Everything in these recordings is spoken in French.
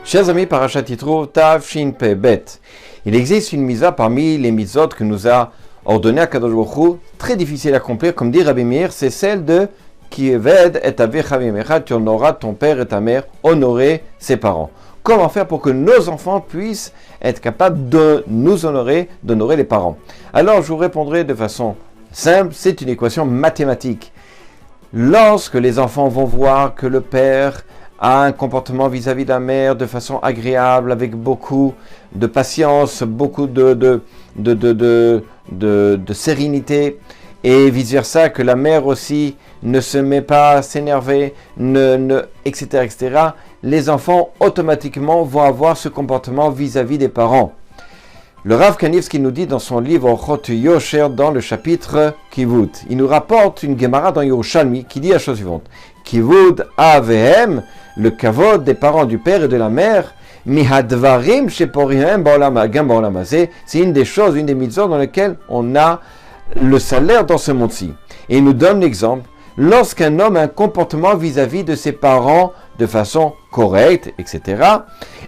Chers amis, Parashat Yitro, Tav Shin Pe Bet. Il existe une mitzvah parmi les mitzvot que nous a ordonné Akadosh Baruch Hu, très difficile à accomplir, comme dit Rabbi Meir, c'est celle de Kiyeved et Avecha Vimecha, tu honoras ton père et ta mère, honorer ses parents. Comment faire pour que nos enfants puissent être capables de nous honorer, d'honorer les parents? Alors je vous répondrai de façon simple, c'est une équation mathématique. Lorsque les enfants vont voir que le père a un comportement vis-à-vis de la mère de façon agréable, avec beaucoup de patience, beaucoup de sérénité, et vice-versa, que la mère aussi ne se met pas à s'énerver, etc., etc., les enfants automatiquement vont avoir ce comportement vis-à-vis des parents. Le Rav Kanievski nous dit dans son livre Chot Yosher, dans le chapitre Kivud, il nous rapporte une Gemara dans Yerushalmi qui dit la chose suivante: Kivud avehem, le kavod des parents du père et de la mère, mihadvarim sheporihem ba'olam hazeh, c'est une des choses, une des mitzvot dans lesquelles on a le salaire dans ce monde-ci. Et il nous donne l'exemple, lorsqu'un homme a un comportement vis-à-vis de ses parents de façon correcte, etc.,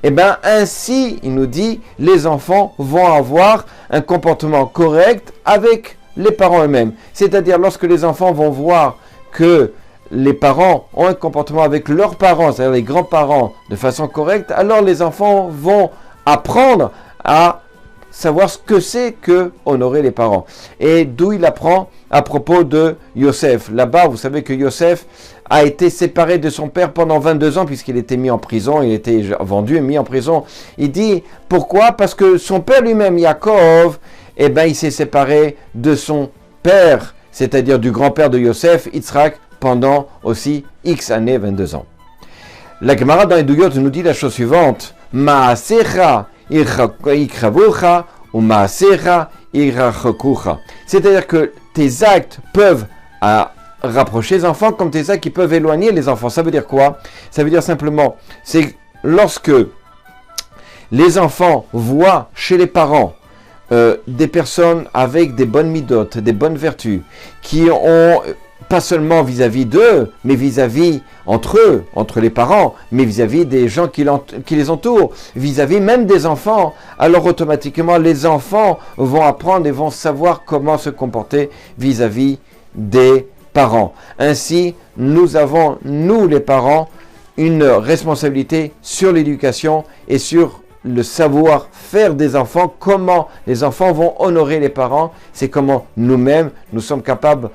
et bien ainsi, il nous dit, les enfants vont avoir un comportement correct avec les parents eux-mêmes. C'est-à-dire, lorsque les enfants vont voir que les parents ont un comportement avec leurs parents, c'est-à-dire les grands-parents, de façon correcte, alors les enfants vont apprendre à savoir ce que c'est que honorer les parents. Et d'où il apprend à propos de Yosef. Là-bas, vous savez que Yosef a été séparé de son père pendant 22 ans puisqu'il était mis en prison, il était vendu et mis en prison. Il dit, pourquoi? Parce que son père lui-même, Yaakov, il s'est séparé de son père, c'est-à-dire du grand-père de Yosef, Yitzhak, pendant aussi X années, 22 ans. La Gemara dans les Douillottes nous dit la chose suivante: Maasecha ikravucha ou maasecha irachakucha. C'est-à-dire que tes actes peuvent rapprocher les enfants comme tes actes qui peuvent éloigner les enfants. Ça veut dire quoi? Ça veut dire simplement, c'est lorsque les enfants voient chez les parents des personnes avec des bonnes midotes, des bonnes vertus, qui ont pas seulement vis-à-vis d'eux, mais vis-à-vis entre eux, entre les parents, mais vis-à-vis des gens qui les entourent, vis-à-vis même des enfants, alors automatiquement les enfants vont apprendre et vont savoir comment se comporter vis-à-vis des parents. Ainsi, nous avons, nous les parents, une responsabilité sur l'éducation et sur le savoir-faire des enfants, comment les enfants vont honorer les parents, c'est comment nous-mêmes, nous sommes capables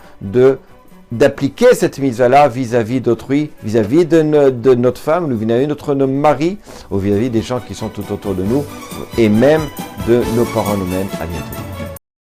d'appliquer cette mise-là vis-à-vis d'autrui, vis-à-vis de notre femme, vis-à-vis de notre mari, ou vis-à-vis des gens qui sont tout autour de nous, et même de nos parents nous-mêmes. À bientôt.